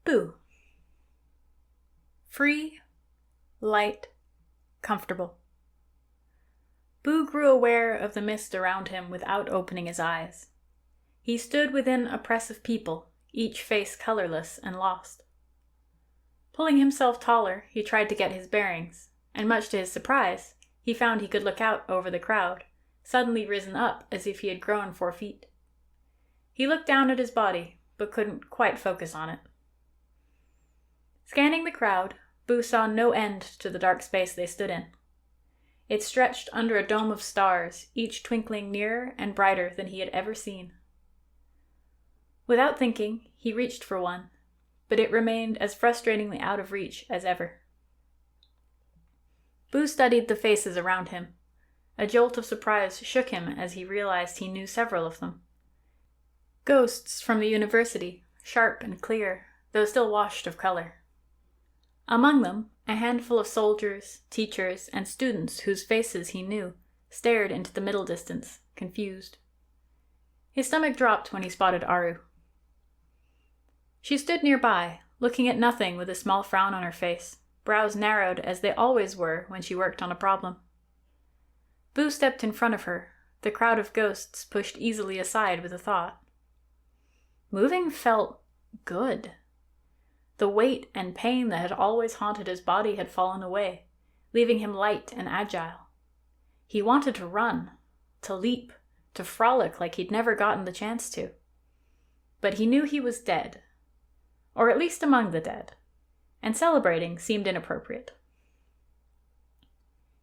Boo. Free, light, comfortable. Boo grew aware of the mist around him without opening his eyes. He stood within a press of people, each face colorless and lost. Pulling himself taller, he tried to get his bearings, and much to his surprise, he found he could look out over the crowd, suddenly risen up as if he had grown 4 feet. He looked down at his body, but couldn't quite focus on it. Scanning the crowd, Boo saw no end to the dark space they stood in. It stretched under a dome of stars, each twinkling nearer and brighter than he had ever seen. Without thinking, he reached for one, but it remained as frustratingly out of reach as ever. Boo studied the faces around him. A jolt of surprise shook him as he realized he knew several of them. Ghosts from the university, sharp and clear, though still washed of color. Among them, a handful of soldiers, teachers, and students whose faces he knew stared into the middle distance, confused. His stomach dropped when he spotted Aru. She stood nearby, looking at nothing with a small frown on her face, brows narrowed as they always were when she worked on a problem. Boo stepped in front of her, the crowd of ghosts pushed easily aside with a thought. Moving felt good. The weight and pain that had always haunted his body had fallen away, leaving him light and agile. He wanted to run, to leap, to frolic like he'd never gotten the chance to. But he knew he was dead, or at least among the dead, and celebrating seemed inappropriate.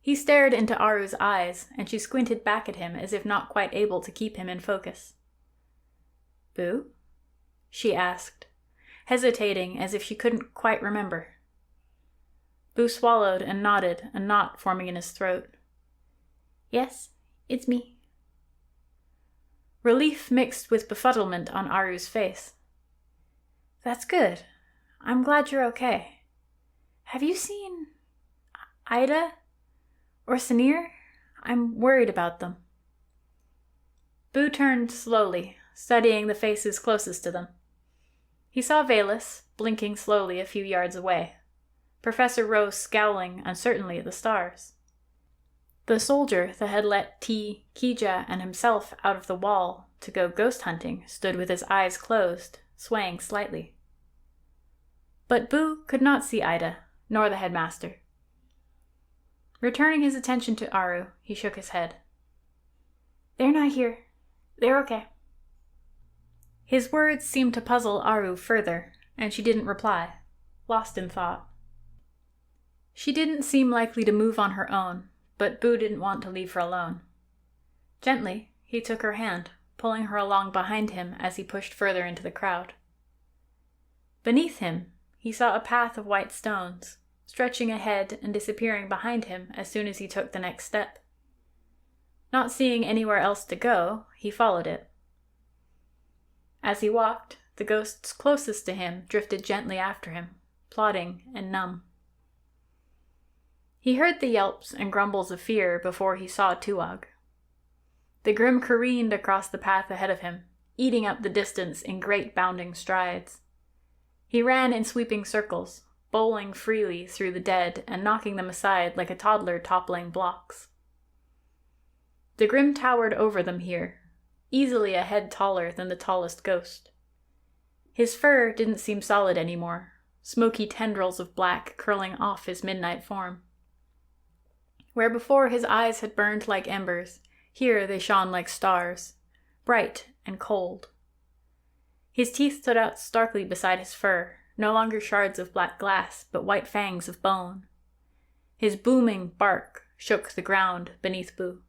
He stared into Aru's eyes, and she squinted back at him as if not quite able to keep him in focus. "Boo?" she asked, hesitating as if she couldn't quite remember. Boo swallowed and nodded, a knot forming in his throat. "Yes, it's me." Relief mixed with befuddlement on Aru's face. "That's good. I'm glad you're okay. Have you seen Ida or Sinir? I'm worried about them." Boo turned slowly, studying the faces closest to them. He saw Valus, blinking slowly a few yards away. Professor Rose scowling uncertainly at the stars. The soldier that had let T, Kija, and himself out of the wall to go ghost hunting stood with his eyes closed, swaying slightly. But Boo could not see Ida, nor the headmaster. Returning his attention to Aru, he shook his head. "They're not here. They're okay." His words seemed to puzzle Aru further, and she didn't reply, lost in thought. She didn't seem likely to move on her own, but Boo didn't want to leave her alone. Gently, he took her hand, pulling her along behind him as he pushed further into the crowd. Beneath him, he saw a path of white stones, stretching ahead and disappearing behind him as soon as he took the next step. Not seeing anywhere else to go, he followed it. As he walked, the ghosts closest to him drifted gently after him, plodding and numb. He heard the yelps and grumbles of fear before he saw Tuog. The Grimm careened across the path ahead of him, eating up the distance in great bounding strides. He ran in sweeping circles, bowling freely through the dead and knocking them aside like a toddler toppling blocks. The Grimm towered over them here, easily a head taller than the tallest ghost. His fur didn't seem solid anymore, smoky tendrils of black curling off his midnight form. Where before his eyes had burned like embers, here they shone like stars, bright and cold. His teeth stood out starkly beside his fur, no longer shards of black glass, but white fangs of bone. His booming bark shook the ground beneath Boo.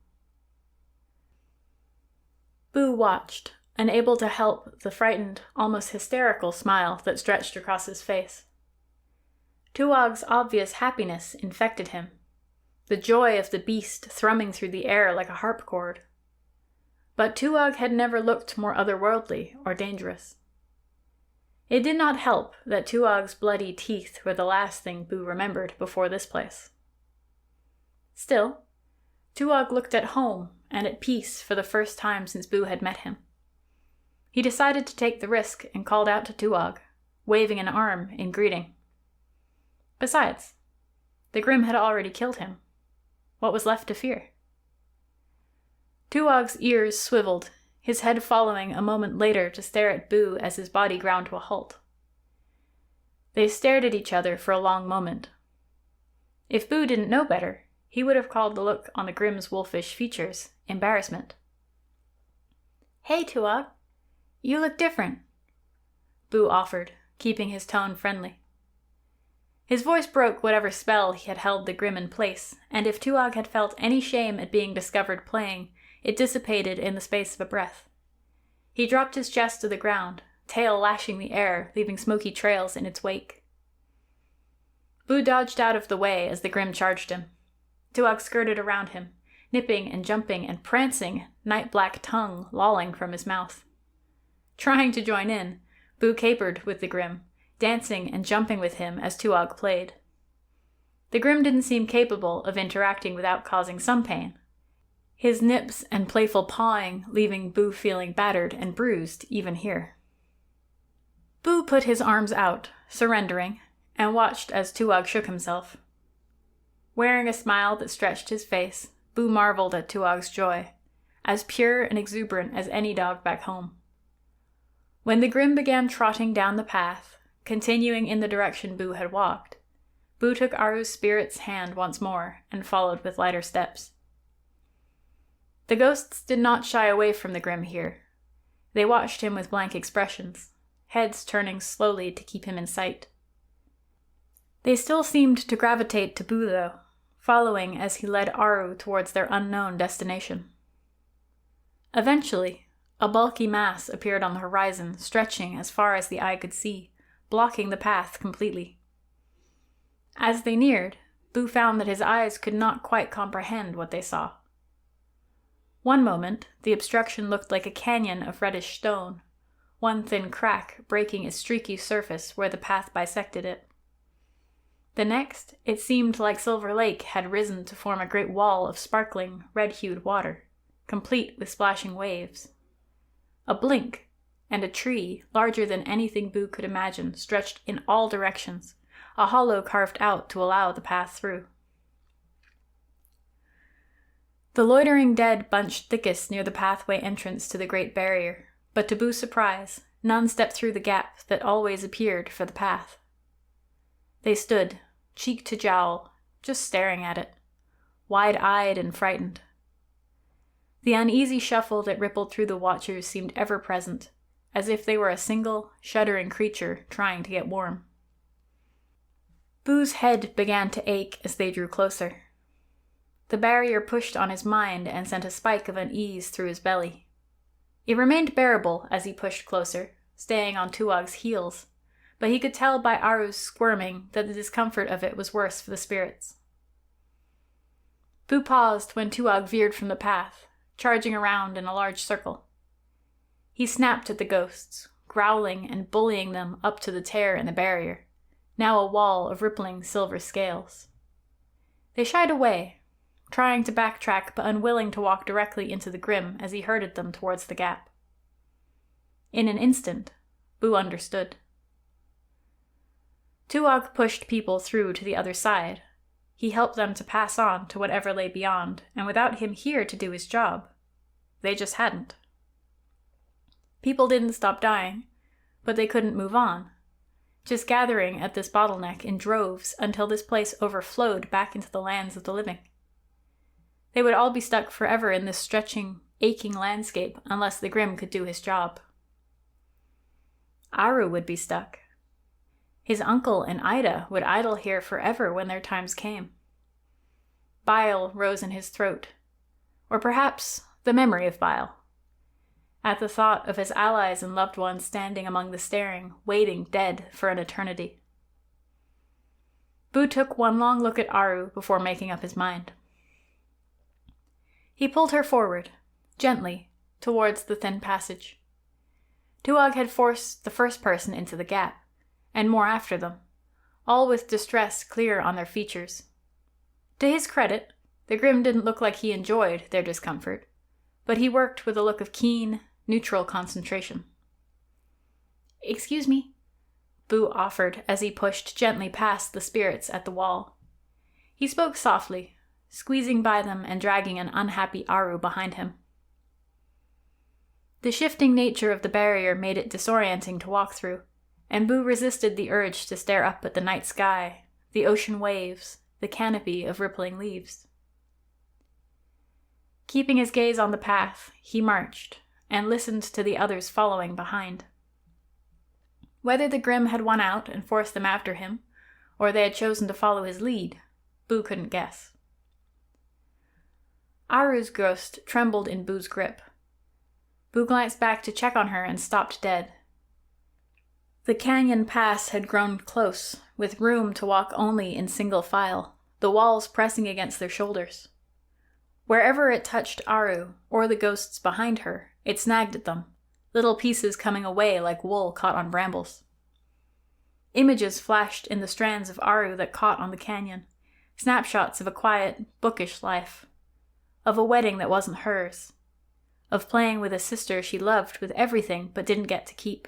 Boo watched, unable to help the frightened, almost hysterical smile that stretched across his face. Tuog's obvious happiness infected him, the joy of the beast thrumming through the air like a harpchord. But Tuog had never looked more otherworldly or dangerous. It did not help that Tuog's bloody teeth were the last thing Boo remembered before this place. Still, Tuog looked at home and at peace for the first time since Boo had met him. He decided to take the risk and called out to Tuog, waving an arm in greeting. Besides, the Grimm had already killed him. What was left to fear? Tuog's ears swiveled, his head following a moment later to stare at Boo as his body ground to a halt. They stared at each other for a long moment. If Boo didn't know better, he would have called the look on the Grimm's wolfish features embarrassment. "Hey, Tuog, you look different," Boo offered, keeping his tone friendly. His voice broke whatever spell he had held the Grimm in place, and if Tuog had felt any shame at being discovered playing, it dissipated in the space of a breath. He dropped his chest to the ground, tail lashing the air, leaving smoky trails in its wake. Boo dodged out of the way as the Grimm charged him. Tuog skirted around him, nipping and jumping and prancing, night-black tongue lolling from his mouth. Trying to join in, Boo capered with the Grimm, dancing and jumping with him as Tuog played. The Grimm didn't seem capable of interacting without causing some pain, his nips and playful pawing leaving Boo feeling battered and bruised even here. Boo put his arms out, surrendering, and watched as Tuog shook himself. Wearing a smile that stretched his face, Boo marveled at Tuog's joy, as pure and exuberant as any dog back home. When the Grimm began trotting down the path, continuing in the direction Boo had walked, Boo took Aru's spirit's hand once more and followed with lighter steps. The ghosts did not shy away from the Grimm here. They watched him with blank expressions, heads turning slowly to keep him in sight. They still seemed to gravitate to Boo, though, following as he led Aru towards their unknown destination. Eventually, a bulky mass appeared on the horizon, stretching as far as the eye could see, blocking the path completely. As they neared, Boo found that his eyes could not quite comprehend what they saw. One moment, the obstruction looked like a canyon of reddish stone, one thin crack breaking its streaky surface where the path bisected it. The next, it seemed like Silver Lake had risen to form a great wall of sparkling, red-hued water, complete with splashing waves. A blink, and a tree, larger than anything Boo could imagine, stretched in all directions, a hollow carved out to allow the path through. The loitering dead bunched thickest near the pathway entrance to the Great Barrier, but to Boo's surprise, none stepped through the gap that always appeared for the path. They stood, cheek to jowl, just staring at it, wide-eyed and frightened. The uneasy shuffle that rippled through the watchers seemed ever-present, as if they were a single, shuddering creature trying to get warm. Boo's head began to ache as they drew closer. The barrier pushed on his mind and sent a spike of unease through his belly. It remained bearable as he pushed closer, staying on Tuog's heels, but he could tell by Aru's squirming that the discomfort of it was worse for the spirits. Boo paused when Tuog veered from the path, charging around in a large circle. He snapped at the ghosts, growling and bullying them up to the tear in the barrier, now a wall of rippling silver scales. They shied away, trying to backtrack but unwilling to walk directly into the Grimm as he herded them towards the gap. In an instant, Boo understood. Tuog pushed people through to the other side. He helped them to pass on to whatever lay beyond, and without him here to do his job, they just hadn't. People didn't stop dying, but they couldn't move on, just gathering at this bottleneck in droves until this place overflowed back into the lands of the living. They would all be stuck forever in this stretching, aching landscape unless the Grimm could do his job. Aru would be stuck. His uncle and Ida would idle here forever when their times came. Bile rose in his throat, or perhaps the memory of bile, at the thought of his allies and loved ones standing among the staring, waiting dead for an eternity. Boo took one long look at Aru before making up his mind. He pulled her forward, gently, towards the thin passage. Tuog had forced the first person into the gap, and more after them, all with distress clear on their features. To his credit, the Grimm didn't look like he enjoyed their discomfort, but he worked with a look of keen, neutral concentration. "Excuse me, Boo offered as he pushed gently past the spirits at the wall. He spoke softly, squeezing by them and dragging an unhappy Aru behind him. The shifting nature of the barrier made it disorienting to walk through, and Boo resisted the urge to stare up at the night sky, the ocean waves, the canopy of rippling leaves. Keeping his gaze on the path, he marched, and listened to the others following behind. Whether the Grimm had won out and forced them after him, or they had chosen to follow his lead, Boo couldn't guess. Aru's ghost trembled in Boo's grip. Boo glanced back to check on her and stopped dead. The canyon pass had grown close, with room to walk only in single file, the walls pressing against their shoulders. Wherever it touched Aru, or the ghosts behind her, it snagged at them, little pieces coming away like wool caught on brambles. Images flashed in the strands of Aru that caught on the canyon, snapshots of a quiet, bookish life, of a wedding that wasn't hers, of playing with a sister she loved with everything but didn't get to keep.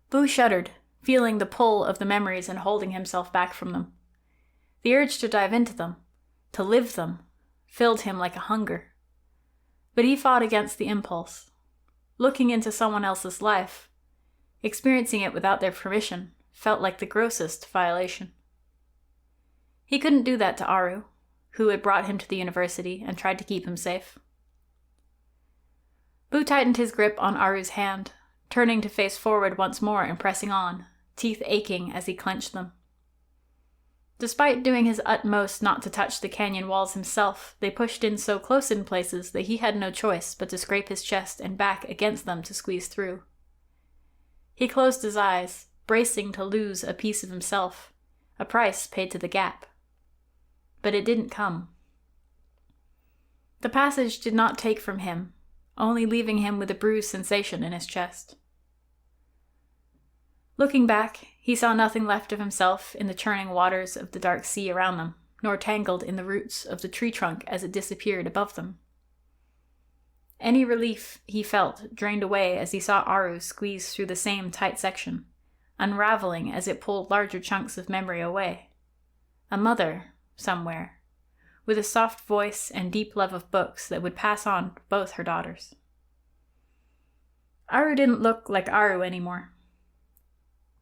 Boo shuddered, feeling the pull of the memories and holding himself back from them. The urge to dive into them, to live them, filled him like a hunger. But he fought against the impulse. Looking into someone else's life, experiencing it without their permission, felt like the grossest violation. He couldn't do that to Aru, who had brought him to the university and tried to keep him safe. Boo tightened his grip on Aru's hand, turning to face forward once more and pressing on, teeth aching as he clenched them. Despite doing his utmost not to touch the canyon walls himself, they pushed in so close in places that he had no choice but to scrape his chest and back against them to squeeze through. He closed his eyes, bracing to lose a piece of himself, a price paid to the gap. But it didn't come. The passage did not take from him, only leaving him with a bruised sensation in his chest. Looking back, he saw nothing left of himself in the churning waters of the dark sea around them, nor tangled in the roots of the tree trunk as it disappeared above them. Any relief he felt drained away as he saw Aru squeeze through the same tight section, unraveling as it pulled larger chunks of memory away. A mother, somewhere, with a soft voice and deep love of books that would pass on both her daughters. Aru didn't look like Aru anymore.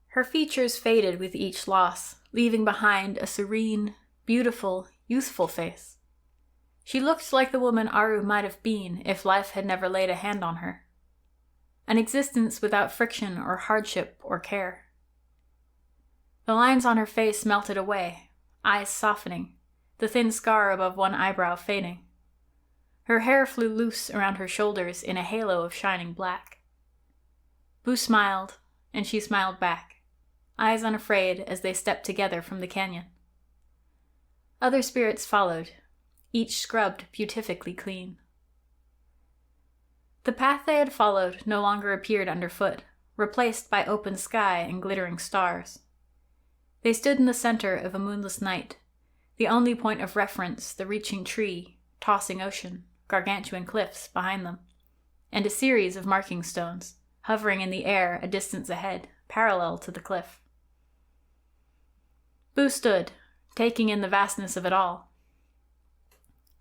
Her features faded with each loss, leaving behind a serene, beautiful, youthful face. She looked like the woman Aru might have been if life had never laid a hand on her. An existence without friction or hardship or care. The lines on her face melted away, eyes softening, the thin scar above one eyebrow fading. Her hair flew loose around her shoulders in a halo of shining black. Boo smiled, and she smiled back, eyes unafraid as they stepped together from the canyon. Other spirits followed, each scrubbed beatifically clean. The path they had followed no longer appeared underfoot, replaced by open sky and glittering stars. They stood in the center of a moonless night, the only point of reference the reaching tree, tossing ocean, gargantuan cliffs behind them, and a series of marking stones, hovering in the air a distance ahead, parallel to the cliff. Boo stood, taking in the vastness of it all.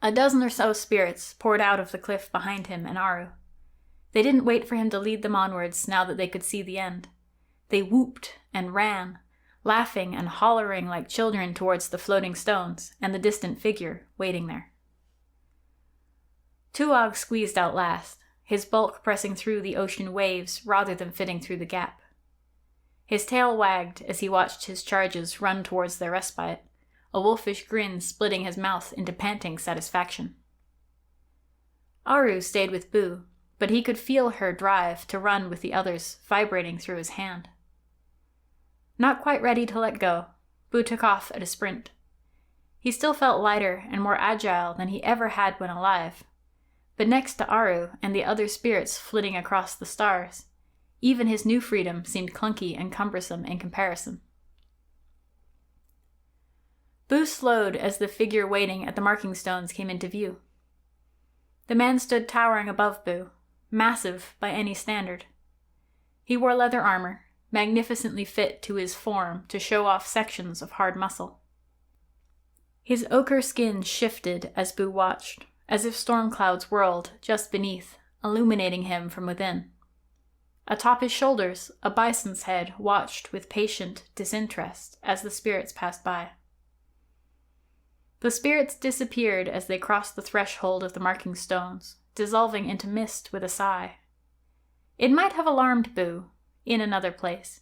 A dozen or so spirits poured out of the cliff behind him and Aru. They didn't wait for him to lead them onwards now that they could see the end. They whooped and ran, laughing and hollering like children towards the floating stones and the distant figure waiting there. Tuog squeezed out last, his bulk pressing through the ocean waves rather than fitting through the gap. His tail wagged as he watched his charges run towards their respite, a wolfish grin splitting his mouth into panting satisfaction. Aru stayed with Boo, but he could feel her drive to run with the others vibrating through his hand. Not quite ready to let go, Boo took off at a sprint. He still felt lighter and more agile than he ever had when alive, but next to Aru and the other spirits flitting across the stars, even his new freedom seemed clunky and cumbersome in comparison. Boo slowed as the figure waiting at the marking stones came into view. The man stood towering above Boo, massive by any standard. He wore leather armor, magnificently fit to his form to show off sections of hard muscle. His ochre skin shifted as Boo watched, as if storm clouds whirled just beneath, illuminating him from within. Atop his shoulders, a bison's head watched with patient disinterest as the spirits passed by. The spirits disappeared as they crossed the threshold of the marking stones, dissolving into mist with a sigh. It might have alarmed Boo, in another place.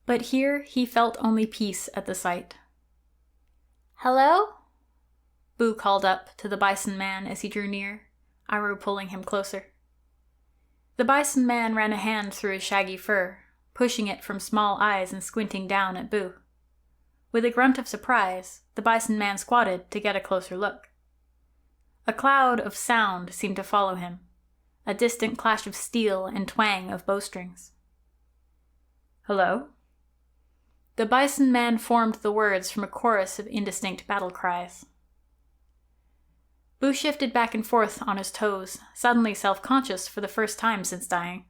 But here he felt only peace at the sight. "Hello?" Boo called up to the bison man as he drew near, Aru pulling him closer. The bison man ran a hand through his shaggy fur, pushing it from small eyes and squinting down at Boo. With a grunt of surprise, the bison man squatted to get a closer look. A cloud of sound seemed to follow him, a distant clash of steel and twang of bowstrings. "Hello?" The bison man formed the words from a chorus of indistinct battle cries. Boo shifted back and forth on his toes, suddenly self-conscious for the first time since dying.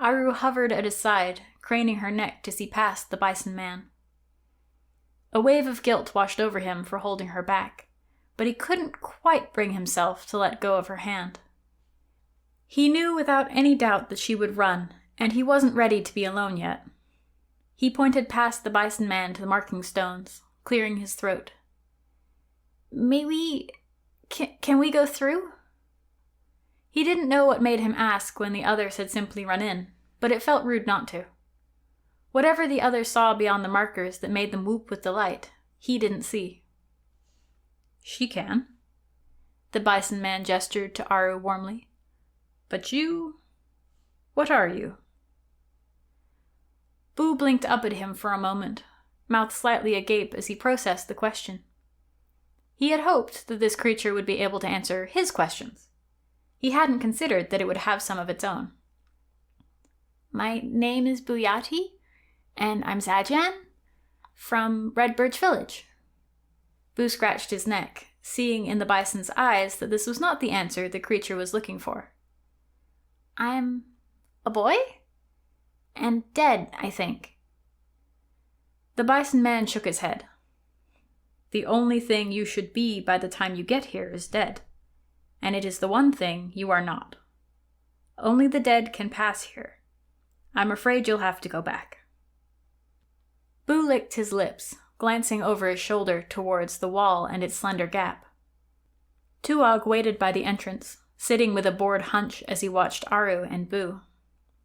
Aru hovered at his side, craning her neck to see past the bison man. A wave of guilt washed over him for holding her back, but he couldn't quite bring himself to let go of her hand. He knew without any doubt that she would run, and he wasn't ready to be alone yet. He pointed past the bison man to the marking stones, clearing his throat. "May we... Can we go through?" He didn't know what made him ask when the others had simply run in, but it felt rude not to. Whatever the others saw beyond the markers that made them whoop with delight, he didn't see. "She can." The bison man gestured to Aru warmly. "But you... what are you?" Boo blinked up at him for a moment, mouth slightly agape as he processed the question. He had hoped that this creature would be able to answer his questions. He hadn't considered that it would have some of its own. "My name is Buyati, and I'm Zajan, from Red Birch Village." Boo scratched his neck, seeing in the bison's eyes that this was not the answer the creature was looking for. "I'm a boy? And dead, I think." The bison man shook his head. "The only thing you should be by the time you get here is dead, and it is the one thing you are not. Only the dead can pass here. I'm afraid you'll have to go back." Boo licked his lips, glancing over his shoulder towards the wall and its slender gap. Tuog waited by the entrance, sitting with a bored hunch as he watched Aru and Boo.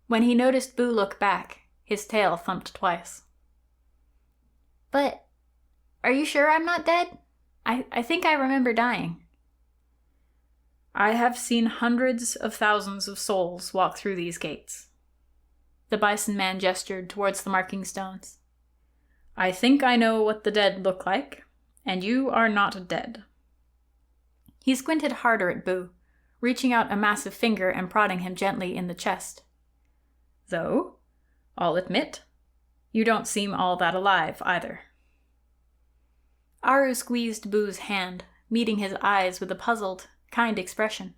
When he noticed Boo look back, his tail thumped twice. "But are you sure I'm not dead? I think I remember dying." "I have seen hundreds of thousands of souls walk through these gates." The bison man gestured towards the marking stones. "I think I know what the dead look like, and you are not dead." He squinted harder at Boo, reaching out a massive finger and prodding him gently in the chest. "Though, I'll admit, you don't seem all that alive either." Aru squeezed Boo's hand, meeting his eyes with a puzzled, kind expression.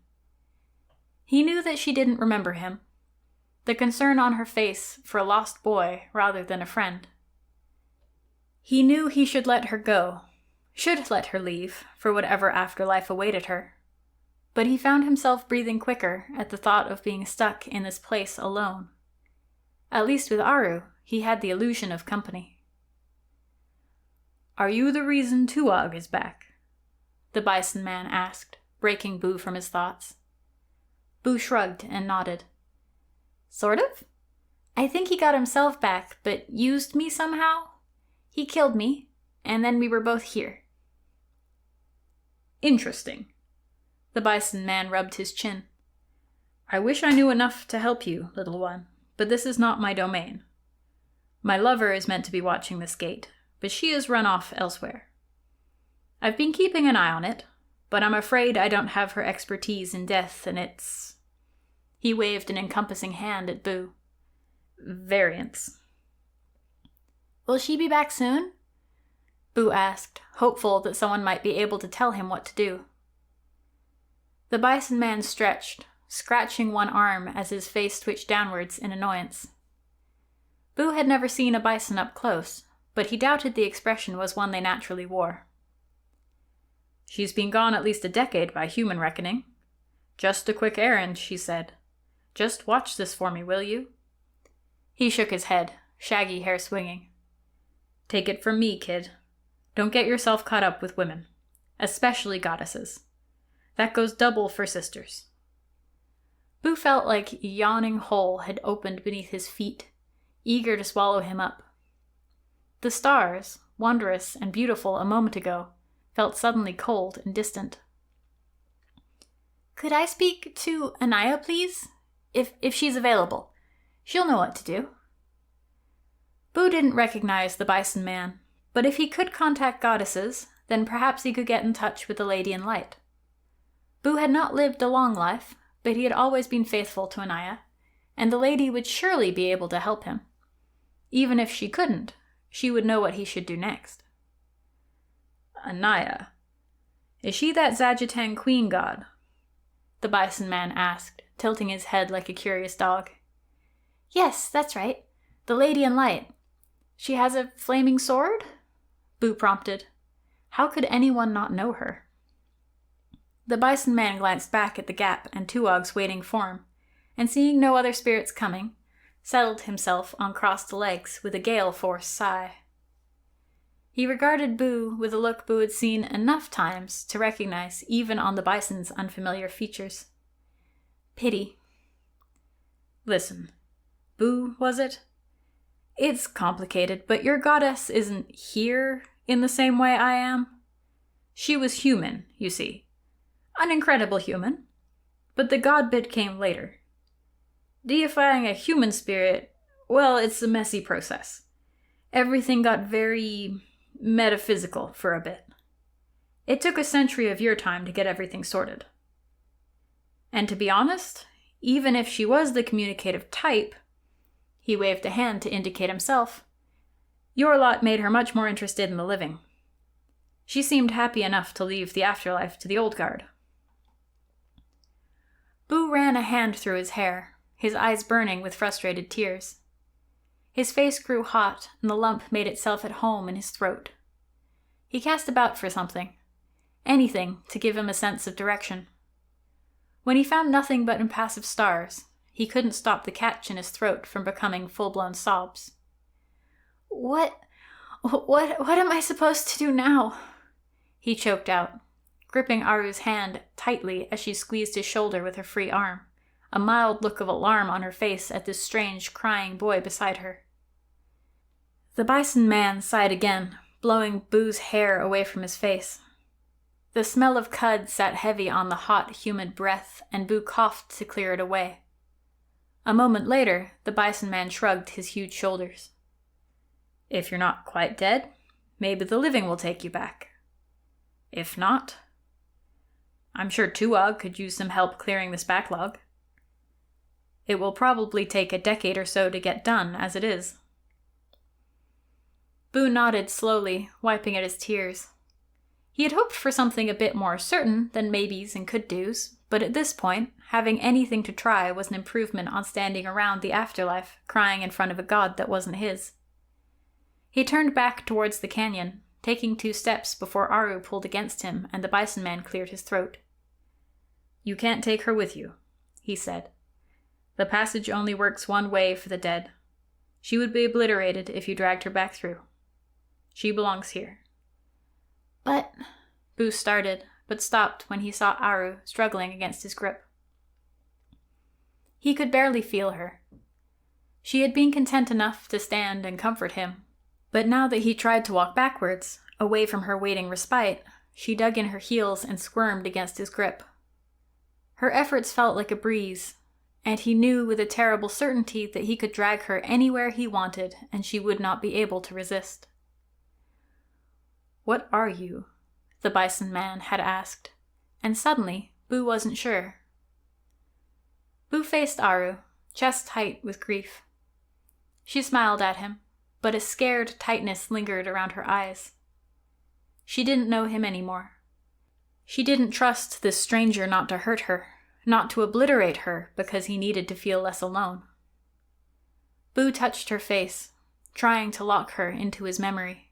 He knew that she didn't remember him, the concern on her face for a lost boy rather than a friend. He knew he should let her go, should let her leave for whatever afterlife awaited her. But he found himself breathing quicker at the thought of being stuck in this place alone. At least with Aru, he had the illusion of company. "Are you the reason Tuog is back?" the bison man asked, breaking Boo from his thoughts. Boo shrugged and nodded. "Sort of. I think he got himself back, but used me somehow. He killed me, and then we were both here." "Interesting." The bison man rubbed his chin. "I wish I knew enough to help you, little one, but this is not my domain. My lover is meant to be watching this gate, but she has run off elsewhere. I've been keeping an eye on it, but I'm afraid I don't have her expertise in death and its..." He waved an encompassing hand at Boo. "Variants." "Will she be back soon?" Boo asked, hopeful that someone might be able to tell him what to do. The bison man stretched, scratching one arm as his face twitched downwards in annoyance. Boo had never seen a bison up close, but he doubted the expression was one they naturally wore. "She's been gone at least a decade by human reckoning. Just a quick errand," she said. "Just watch this for me, will you?" He shook his head, shaggy hair swinging. "Take it from me, kid. Don't get yourself caught up with women, especially goddesses. That goes double for sisters." Boo felt like a yawning hole had opened beneath his feet, eager to swallow him up. The stars, wondrous and beautiful a moment ago, felt suddenly cold and distant. "Could I speak to Anaya, please? If she's available. She'll know what to do." Boo didn't recognize the bison man, but if he could contact goddesses, then perhaps he could get in touch with the Lady in Light. Boo had not lived a long life, but he had always been faithful to Anaya, and the lady would surely be able to help him. Even if she couldn't, she would know what he should do next. "Anaya. Is she that Zajatang queen god?" the bison man asked, tilting his head like a curious dog. "Yes, that's right. The Lady in Light. She has a flaming sword?" Boo prompted. How could anyone not know her? The bison man glanced back at the gap and Tuog's waiting form, and seeing no other spirits coming, settled himself on crossed legs with a gale-force sigh. He regarded Boo with a look Boo had seen enough times to recognize even on the bison's unfamiliar features. Pity. "Listen. Boo, was it? It's complicated, but your goddess isn't here in the same way I am. She was human, you see. An incredible human. But the god bit came later. Deifying a human spirit, well, it's a messy process. Everything got very metaphysical for a bit. It took a century of your time to get everything sorted. And to be honest, even if she was the communicative type," he waved a hand to indicate himself, "your lot made her much more interested in the living. She seemed happy enough to leave the afterlife to the old guard." Boo ran a hand through his hair, his eyes burning with frustrated tears. His face grew hot, and the lump made itself at home in his throat. He cast about for something, anything to give him a sense of direction. When he found nothing but impassive stars, he couldn't stop the catch in his throat from becoming full-blown sobs. What am I supposed to do now?" he choked out, gripping Aru's hand tightly as she squeezed his shoulder with her free arm, a mild look of alarm on her face at this strange, crying boy beside her. The bison man sighed again, blowing Boo's hair away from his face. The smell of cud sat heavy on the hot, humid breath, and Boo coughed to clear it away. A moment later, the bison man shrugged his huge shoulders. "If you're not quite dead, maybe the living will take you back. If not, I'm sure Tuog could use some help clearing this backlog. It will probably take a decade or so to get done, as it is." Boo nodded slowly, wiping at his tears. He had hoped for something a bit more certain than maybes and could-dos, but at this point, having anything to try was an improvement on standing around the afterlife, crying in front of a god that wasn't his. He turned back towards the canyon, taking 2 steps before Aru pulled against him and the bison man cleared his throat. "You can't take her with you," he said. "The passage only works one way for the dead. She would be obliterated if you dragged her back through. She belongs here." "But," Boo started, but stopped when he saw Aru struggling against his grip. He could barely feel her. She had been content enough to stand and comfort him, but now that he tried to walk backwards, away from her waiting respite, she dug in her heels and squirmed against his grip. Her efforts felt like a breeze, and he knew with a terrible certainty that he could drag her anywhere he wanted and she would not be able to resist. "What are you?" the bison man had asked, and suddenly Boo wasn't sure. Boo faced Aru, chest tight with grief. She smiled at him, but a scared tightness lingered around her eyes. She didn't know him anymore. She didn't trust this stranger not to hurt her, not to obliterate her because he needed to feel less alone. Boo touched her face, trying to lock her into his memory.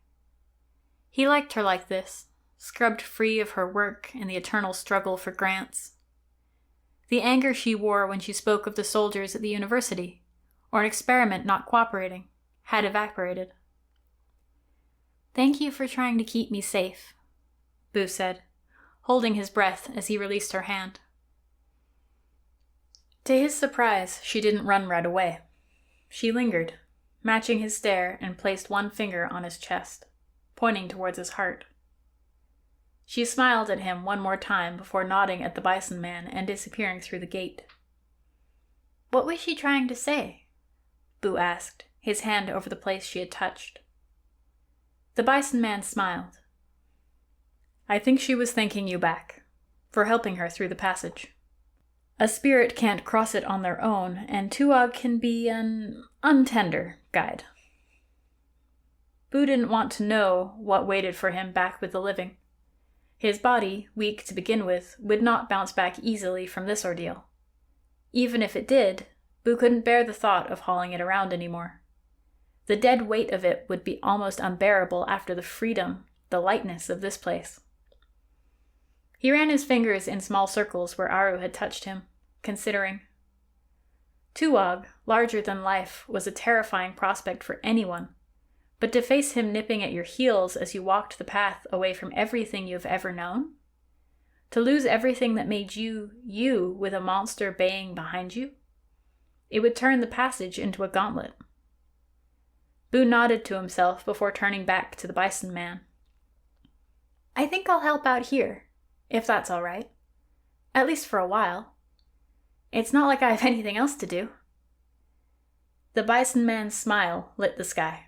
He liked her like this, scrubbed free of her work and the eternal struggle for grants. The anger she wore when she spoke of the soldiers at the university, or an experiment not cooperating, had evaporated. "Thank you for trying to keep me safe," Boo said, holding his breath as he released her hand. To his surprise, she didn't run right away. She lingered, matching his stare, and placed one finger on his chest, pointing towards his heart. She smiled at him one more time before nodding at the bison man and disappearing through the gate. "What was she trying to say?" Boo asked, his hand over the place she had touched. The bison man smiled. "I think she was thanking you back, for helping her through the passage. A spirit can't cross it on their own, and Tuog can be an untender guide." Boo didn't want to know what waited for him back with the living. His body, weak to begin with, would not bounce back easily from this ordeal. Even if it did, Boo couldn't bear the thought of hauling it around anymore. The dead weight of it would be almost unbearable after the freedom, the lightness of this place. He ran his fingers in small circles where Aru had touched him, considering. Tuog, larger than life, was a terrifying prospect for anyone, but to face him nipping at your heels as you walked the path away from everything you've ever known? To lose everything that made you, you, with a monster baying behind you? It would turn the passage into a gauntlet. Boo nodded to himself before turning back to the bison man. "I think I'll help out here, if that's all right. At least for a while. It's not like I have anything else to do." The bison man's smile lit the sky.